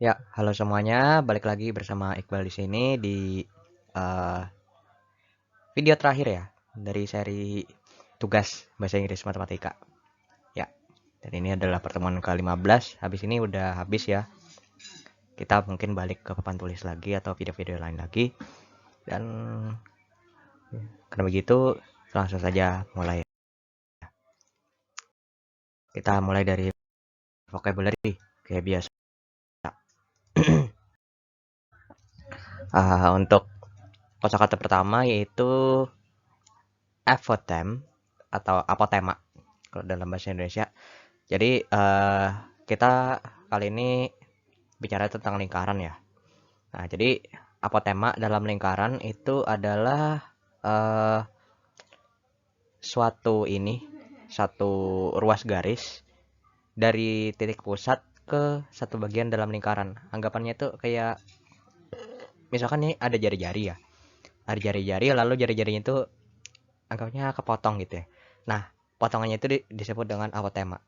Ya, halo semuanya. Balik lagi bersama Iqbal di sini di eh, video terakhir ya dari seri tugas bahasa Inggris matematika. Ya, dan ini adalah pertemuan ke-15. Habis ini udah habis ya. Kita mungkin balik ke papan tulis lagi atau video-video lain lagi. Dan karena begitu, langsung saja mulai. Kita mulai dari vocabulary kayak biasa. Untuk kosakata pertama yaitu apotem atau apotema kalau dalam bahasa Indonesia. Jadi kita kali ini bicara tentang lingkaran ya. Nah, jadi apotema dalam lingkaran itu adalah eh, satu ruas garis dari titik pusat ke satu bagian dalam lingkaran. Anggapannya itu kayak misalkan nih ada jari-jari ya. Ada jari-jari lalu jari-jarinya itu anggapnya kepotong gitu ya. Nah, potongannya itu disebut dengan apotema.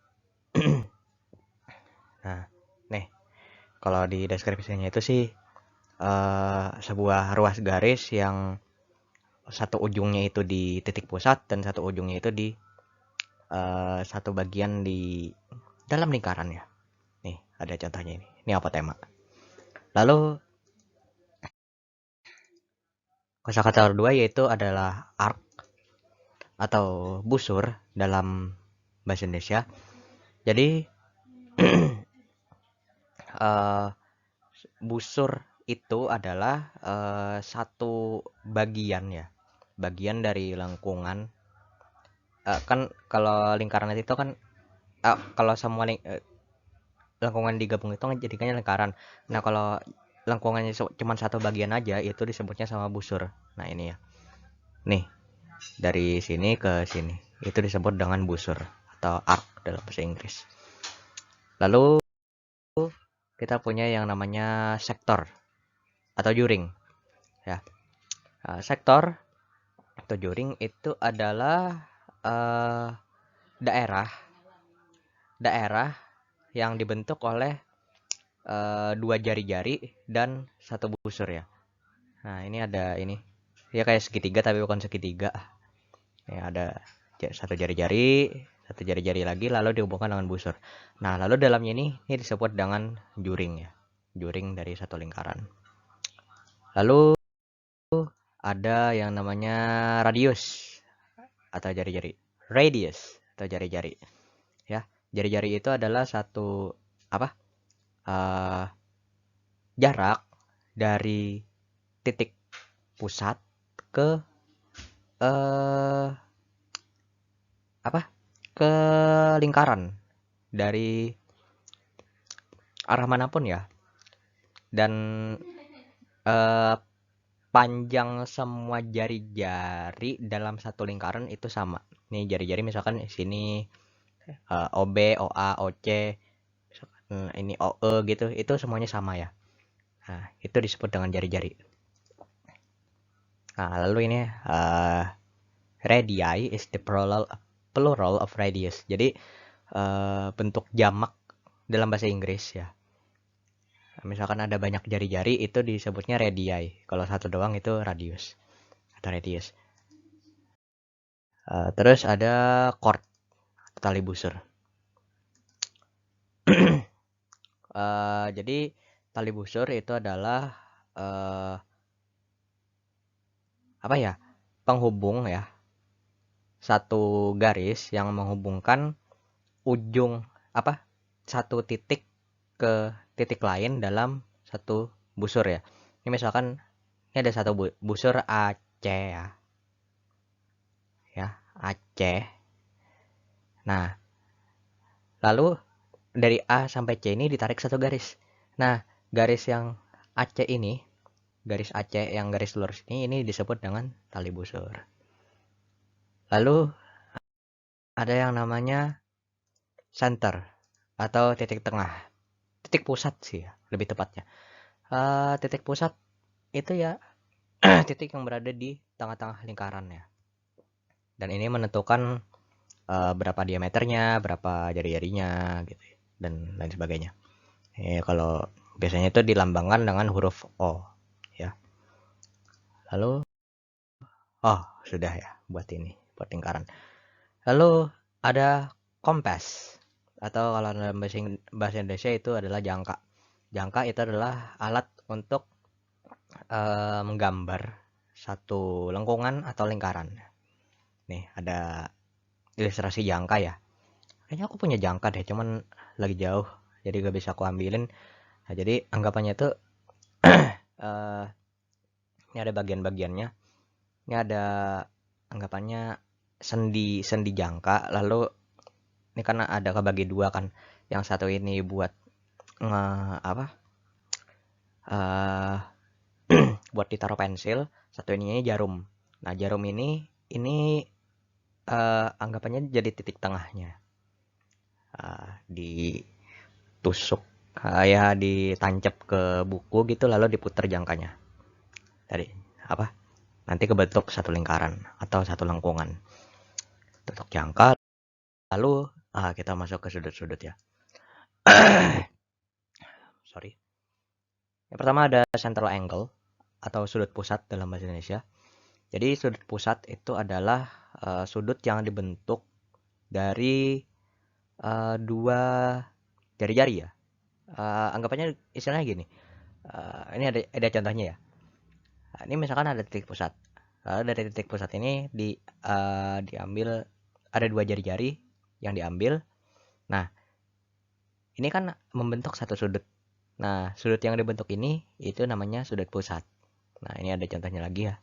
Nah, nih kalau di deskripsinya itu sih sebuah ruas garis yang satu ujungnya itu di titik pusat dan satu ujungnya itu di satu bagian di dalam lingkaran ya. Nih, ada contohnya ini. Ini apa tema? Lalu kosakata kedua yaitu adalah arc atau busur dalam bahasa Indonesia. Jadi eh, busur itu adalah satu bagian ya, bagian dari lengkungan. Kan kalau lingkaran itu kan kalau semua lengkungan digabung itu kan jadinya lingkaran. Nah, kalau lengkungannya cuma satu bagian aja itu disebutnya sama busur. Nah, ini ya. Nih, dari sini ke sini itu disebut dengan busur atau arc dalam bahasa Inggris. Lalu kita punya yang namanya sektor atau juring ya. Sektor atau juring itu adalah daerah daerah yang dibentuk oleh dua jari-jari dan satu busur ya. Nah, ini ada ini. Ya kayak segitiga tapi bukan segitiga. Ya ada satu jari-jari lagi lalu dihubungkan dengan busur. Nah, lalu dalamnya ini disebut dengan juring ya. Juring dari satu lingkaran. Lalu ada yang namanya radius atau jari-jari. Radius atau jari-jari. Ya, jari-jari itu adalah satu apa? Uh, jarak dari titik pusat ke eh apa? Ke lingkaran dari arah manapun ya. Dan eh panjang semua jari-jari dalam satu lingkaran itu sama. Nih jari-jari misalkan sini OB, OA, OC, misalkan ini OE gitu, itu semuanya sama ya. Nah, itu disebut dengan jari-jari. Nah, lalu ini radii is the plural of radius. Jadi bentuk jamak dalam bahasa Inggris ya. Misalkan ada banyak jari-jari itu disebutnya radii. Kalau satu doang itu radius atau radius. Terus ada chord tali busur. Jadi tali busur itu adalah apa ya? Penghubung ya. Satu garis yang menghubungkan ujung apa? Satu titik ke titik lain dalam satu busur ya. Ini misalkan ini ada satu busur AC ya. Ya, AC. Nah, lalu dari A sampai C ini ditarik satu garis. Nah, garis yang AC ini, garis AC yang garis lurus ini disebut dengan tali busur. Lalu ada yang namanya center atau titik tengah. Titik pusat sih ya, lebih tepatnya. Titik pusat itu ya titik yang berada di tengah-tengah lingkaran ya. Dan ini menentukan berapa diameternya, berapa jari-jarinya gitu ya, dan lain sebagainya. Kalau Biasanya itu dilambangkan dengan huruf O ya. Lalu sudah ya buat ini, buat lingkaran. Lalu ada kompas atau kalau dalam bahasa Indonesia itu adalah jangka. Jangka itu adalah alat untuk menggambar satu lengkungan atau lingkaran. Nih ada ilustrasi jangka ya. Kayaknya aku punya jangka deh, cuman lagi jauh, jadi gak bisa aku ambilin. Nah, jadi anggapannya itu ini ada bagian-bagiannya. Ini ada anggapannya sendi jangka. Lalu ini karena ada kebagi dua kan. Yang satu ini buat buat ditaruh pensil, satu ini jarum. Nah, jarum ini anggapannya jadi titik tengahnya. Ditusuk ya, ditancap ke buku gitu, lalu diputar jangkanya. Tadi nanti kebentuk satu lingkaran atau satu lengkungan. Untuk jangka, lalu kita masuk ke sudut-sudut ya. Sorry. Yang pertama ada central angle atau sudut pusat dalam bahasa Indonesia. Jadi sudut pusat itu adalah sudut yang dibentuk dari dua jari-jari ya. Anggapannya istilahnya gini. Ini ada contohnya ya. Ini misalkan ada titik pusat. Lalu dari titik pusat ini diambil ada dua jari-jari yang diambil. Nah, ini kan membentuk satu sudut. Nah, sudut yang dibentuk ini itu namanya sudut pusat. Nah, ini ada contohnya lagi ya.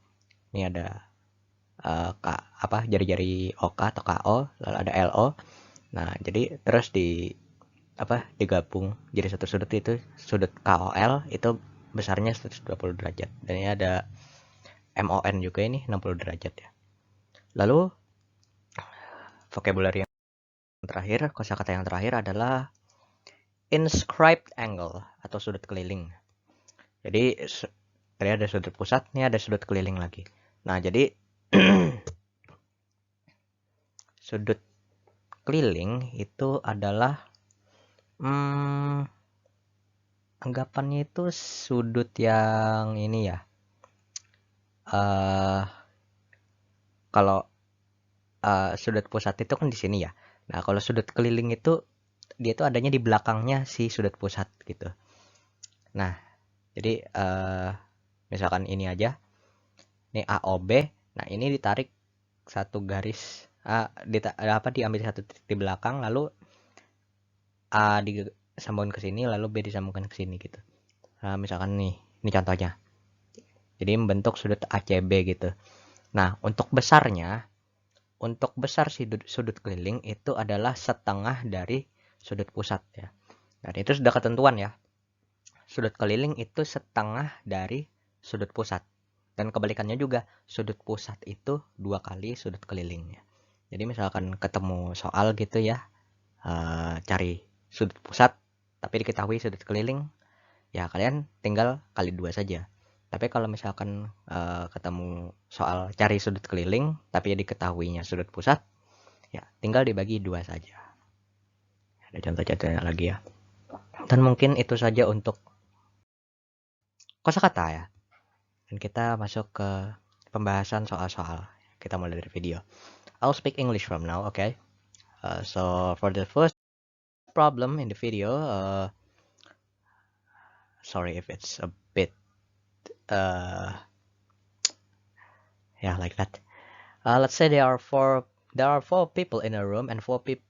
Ini ada jari-jari OK atau KO, lalu ada LO. Nah, jadi terus digabung jadi satu sudut, itu sudut KOL itu besarnya 120 derajat. Dan ini ada MON juga, ini 60 derajat ya. Lalu vocabulary yang terakhir, kosakata yang terakhir adalah inscribed angle atau sudut keliling. Jadi tadi ada sudut pusat, ini ada sudut keliling lagi. Nah, jadi sudut keliling itu adalah anggapannya itu sudut yang ini ya. Kalau sudut pusat itu kan di sini ya. Nah, kalau sudut keliling itu dia itu adanya di belakangnya si sudut pusat gitu. Nah, jadi misalkan ini aja. Ini AOB. Nah, ini ditarik satu garis diambil satu titik di belakang, lalu A disambungkan ke sini, lalu B disambungkan ke sini gitu. Nah, misalkan ini contohnya. Jadi membentuk sudut ACB gitu. Nah, untuk besar sudut keliling itu adalah setengah dari sudut pusat ya. Dan itu sudah ketentuan ya. Sudut keliling itu setengah dari sudut pusat. Dan kebalikannya juga, sudut pusat itu 2 kali sudut kelilingnya. Jadi misalkan ketemu soal gitu ya, cari sudut pusat tapi diketahui sudut keliling, ya kalian tinggal kali 2 saja. Tapi kalau misalkan ketemu soal cari sudut keliling tapi diketahuinya sudut pusat, ya tinggal dibagi 2 saja. Ada contoh-contohnya lagi ya. Dan mungkin itu saja untuk kosakata ya. Dan kita masuk ke pembahasan soal-soal. Kita mulai dari video. I'll speak English from now, okay? So for the first problem in the video, sorry if it's a bit like that. Let's say there are four people in a room, and four people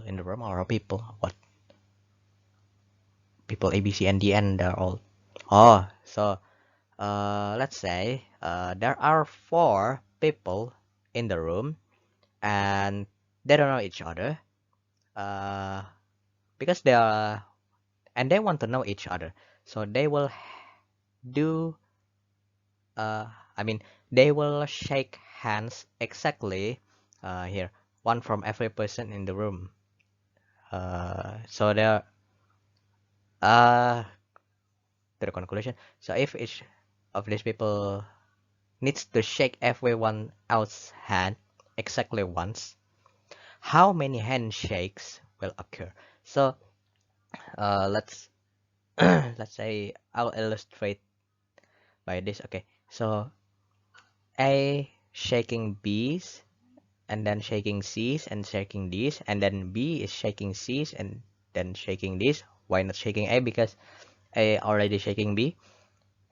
in the room, or people what? People A, B, C, and D, and they're all. So let's say there are 4 people in the room, and they don't know each other, because they want to know each other. So they will do. They will shake hands exactly here, one from every person in the room. So there. To the conclusion. So if each of these people needs to shake everyone else's hand exactly once, how many handshakes will occur? So Let's let's say I'll illustrate by this. Okay, so A shaking B's, and then shaking C's and shaking D's, and then B is shaking C's and then shaking D's. Why not shaking A? Because A already shaking B,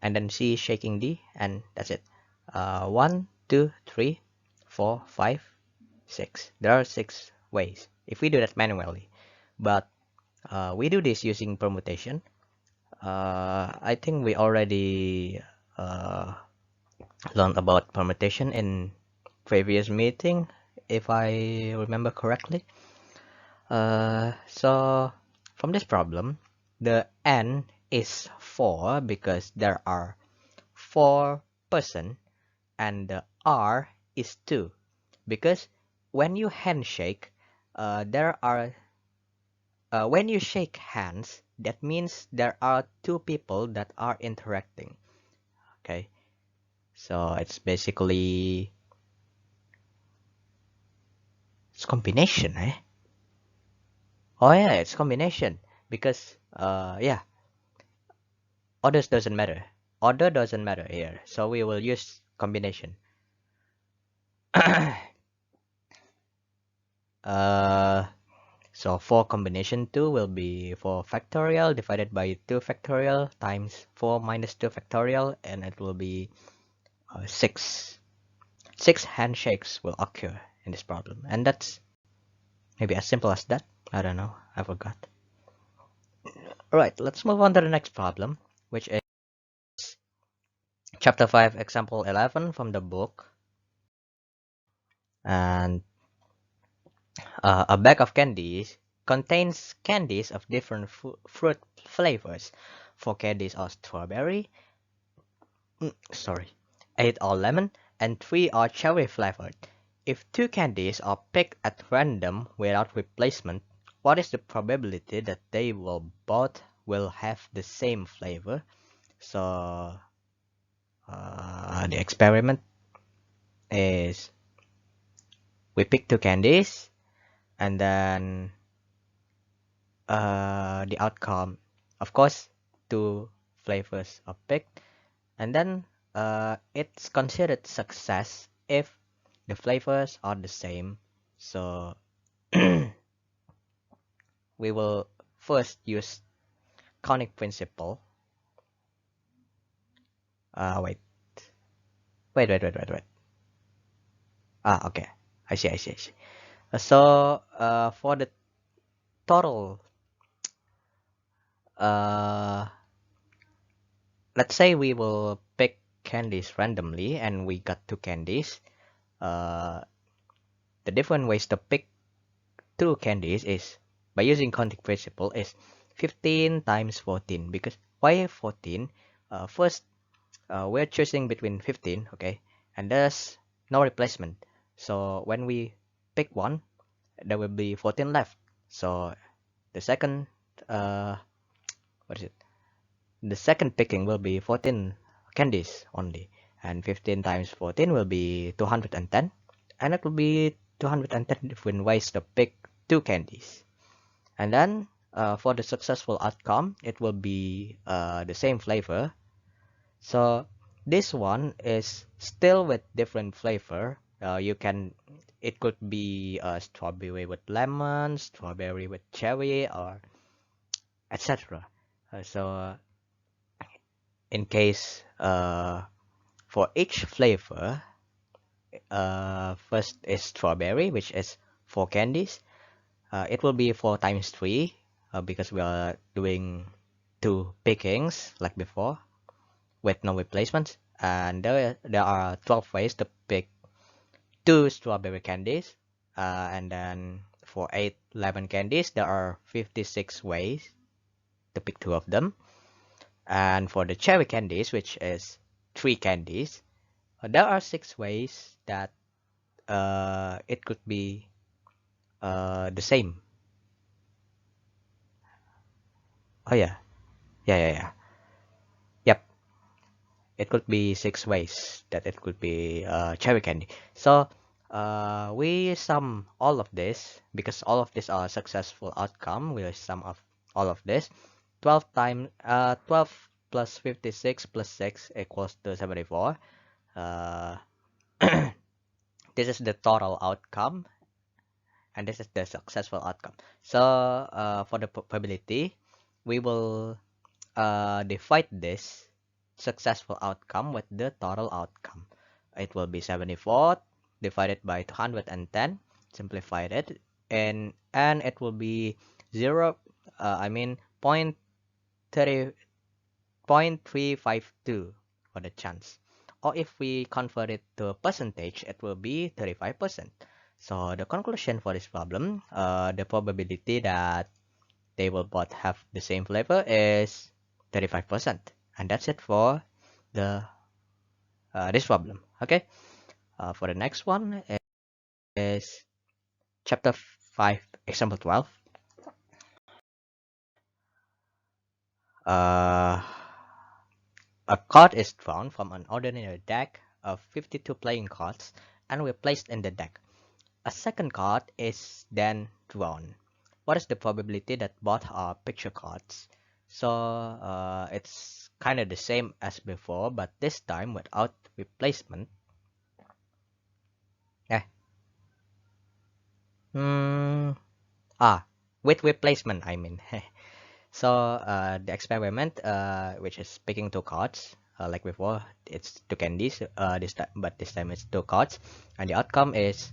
and then C is shaking D, and that's it. 1, 2, 3, 4, 5, 6. There are 6 ways if we do that manually, but we do this using permutation. I think we already learned about permutation in previous meeting, if I remember correctly. So from this problem, the n is 4 because there are 4 person, and the r is 2 because when you handshake, there are when you shake hands, that means there are 2 people that are interacting. Okay, so it's basically it's combination, eh? Oh yeah, it's combination because yeah, orders doesn't matter. Order doesn't matter here, so we will use combination. So 4 combination 2 will be 4 factorial divided by 2 factorial times 4 minus 2 factorial, and it will be 6. 6 handshakes will occur in this problem, and that's maybe as simple as that. I don't know, I forgot. Alright, let's move on to the next problem, which is chapter 5, example 11 from the book. And a bag of candies contains candies of different fruit flavors. 4 candies are strawberry, 8 are lemon, and 3 are cherry flavored. If 2 candies are picked at random without replacement, what is the probability that they will both will have the same flavor? So the experiment is we pick 2 candies, and then the outcome, of course, 2 flavors are picked, and then it's considered success if the flavors are the same. So we will first use conic principle. Wait. Okay, I see. So for the total, let's say we will pick candies randomly and we got 2 candies. The different ways to pick 2 candies is by using conic principle is 15 times 14. Because why 14? First, we're choosing between 15, okay, and there's no replacement. So when we pick one, there will be 14 left. So the second, what is it? The second picking will be 14 candies only, and 15 times 14 will be 210, and it will be 210 different ways to pick 2 candies. And then for the successful outcome, it will be the same flavor. So this one is still with different flavor. It could be strawberry with lemon, strawberry with cherry, or etc. So in case for each flavor, first is strawberry, which is 4 candies. It will be 4 times 3 because we are doing 2 pickings like before with no replacements, and there are 12 ways to pick 2 strawberry candies, and then for 8 lemon candies there are 56 ways to pick 2 of them, and for the cherry candies, which is 3 candies, there are 6 ways that it could be the same. Oh yeah, yeah. Yep, it could be 6 ways that it could be cherry candy. So we sum all of this because all of these are successful outcome. We sum of all of this. 12 plus 56 plus 6 equals to 74. Uh, this is the total outcome, and this is the successful outcome. So for the probability, we will divide this successful outcome with the total outcome. It will be 74 divided by 210, simplified it, and it will be 0, I mean 0.352 for the chance. Or if we convert it to a percentage, it will be 35%. So the conclusion for this problem, the probability that they will both have the same flavor is 35%. And that's it for the this problem. Okay. For the next one is chapter 5, example 12. A card is drawn from an ordinary deck of 52 playing cards and will placed in the deck. A second card is then drawn. What is the probability that both are picture cards? So it's kind of the same as before, but this time without replacement. Eh. With replacement, I mean. So the experiment, which is picking two cards, like before, it's two candies. This time it's two cards, and the outcome is,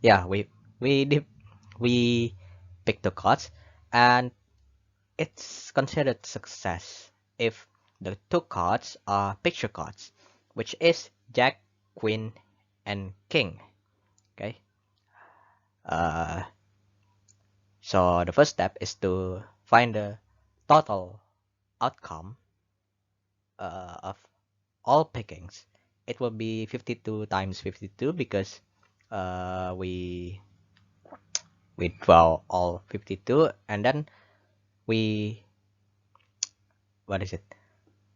yeah, we pick two cards, and it's considered success if the two cards are picture cards, which is Jack, Queen, and King. Okay. So the first step is to find the total outcome of all pickings. It will be 52 times 52 because we draw all 52, and then we, what is it?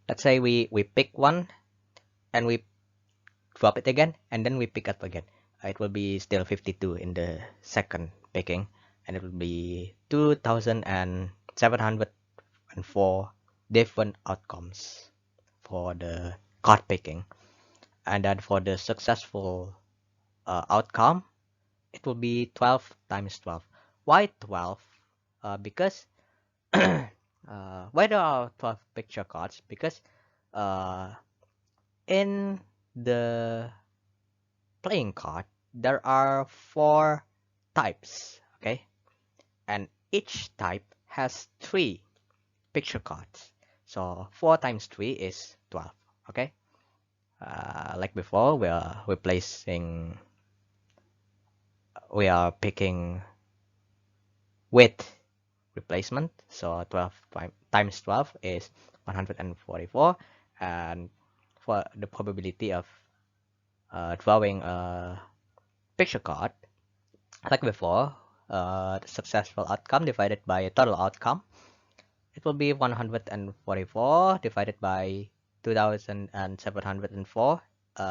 Let's say we pick one and we drop it again, and then we pick up again. It will be still 52 in the second picking, and it will be 2,704 different outcomes for the card picking. And then for the successful outcome, it will be 12 times 12. Why 12? Because why there are 12 picture cards? Because in the playing card, there are 4 types, okay? And each type has 3 picture cards. So 4 times 3 is 12, okay? Like before, we are picking with replacement. So 12 times 12 is 144, and for the probability of drawing a picture card, like before, the successful outcome divided by total outcome, it will be 144 divided by 2,704.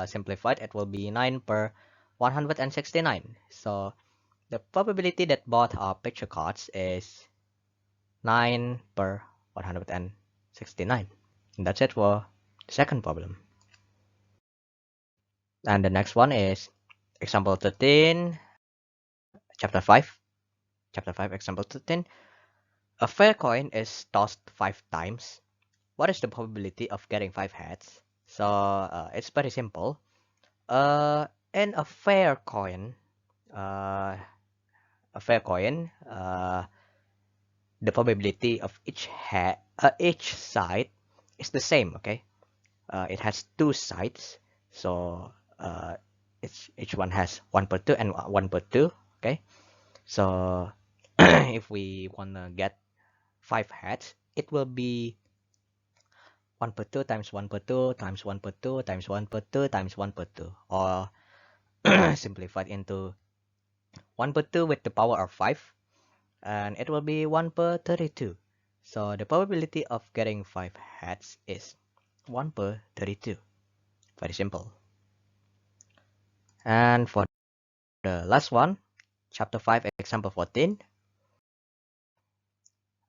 Simplified, it will be 9 per 169. So the probability that both are picture cards is 9 per 169. And that's it for the second problem. And the next one is example 13, chapter 5. Chapter 5, example 13. A fair coin is tossed 5 times. What is the probability of getting 5 heads? So it's very simple. In a fair coin, the probability of each side is the same. Okay, it has 2 sides, so each one has 1 per 2 and 1 per 2. Okay, so if we wanna get 5 heads, it will be 1 per 2 times 1 per 2 times 1 per 2 times 1 per 2 times 1 per 2, or simplified into 1 per 2 with the power of 5, and it will be 1 per 32. So the probability of getting 5 heads is 1 per 32. Very simple. And for the last one, chapter 5, example 14.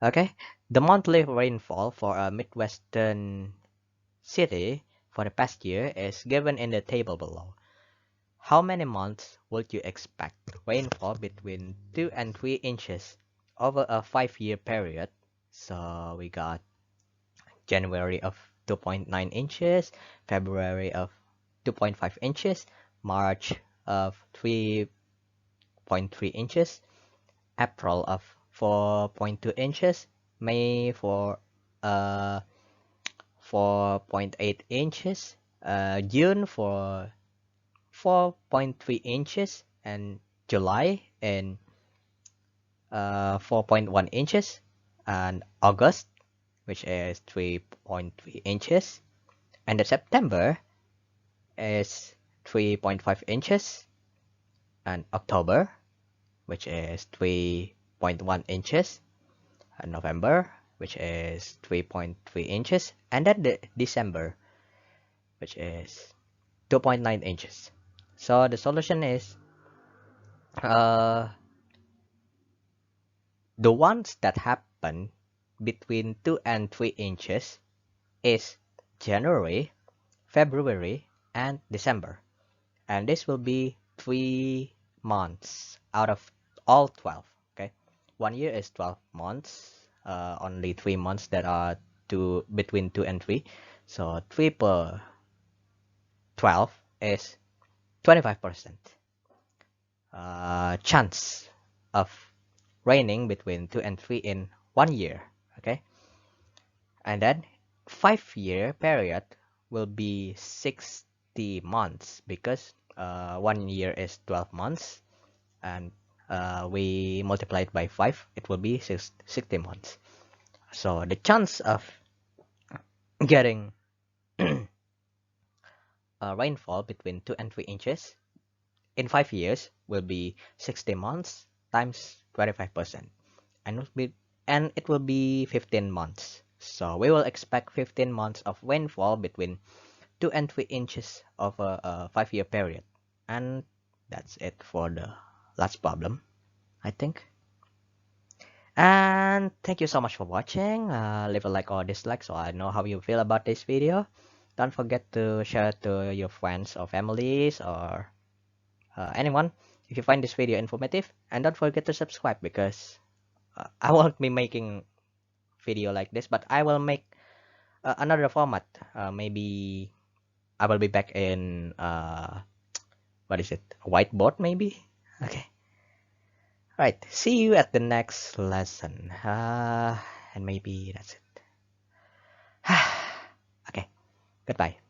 Okay, the monthly rainfall for a Midwestern city for the past year is given in the table below. How many months would you expect rainfall between 2 and 3 inches over a 5-year period? So we got January of 2.9 inches, February of 2.5 inches, March of 3.3 inches, April of 4.2 inches, May for 4.8 inches, June for 4.3 inches, and July in 4.1 inches, and August, which is 3.3 inches, and the September is 3.5 inches, and October, which is 3.1 inches, and November, which is 3.3 inches, and then the December, which is 2.9 inches. So the solution is the ones that happen between 2 and 3 inches is January, February, and December. And this will be 3 months out of all 12. Okay, 1 year is 12 months. Only 3 months that are between 2 and 3. So 3 per 12 is 25% chance of raining between 2 and 3 in 1 year. Okay, and then 5-year period will be 60 months because 1 year is 12 months, and we multiply it by 5, it will be 60 months. So the chance of getting rainfall between 2 and 3 inches in 5 years will be 60 months times 25%, and it will be 15 months. So we will expect 15 months of rainfall between 2 and 3 inches over a 5-year period. And that's it for the last problem, I think. And thank you so much for watching. Leave a like or dislike so I know how you feel about this video. Don't forget to share it to your friends or families or anyone if you find this video informative. And don't forget to subscribe because I won't be making video like this, but I will make another format. Maybe I will be back in what is it? A whiteboard maybe? Okay. Right. See you at the next lesson. And maybe that's it. Okay. Goodbye.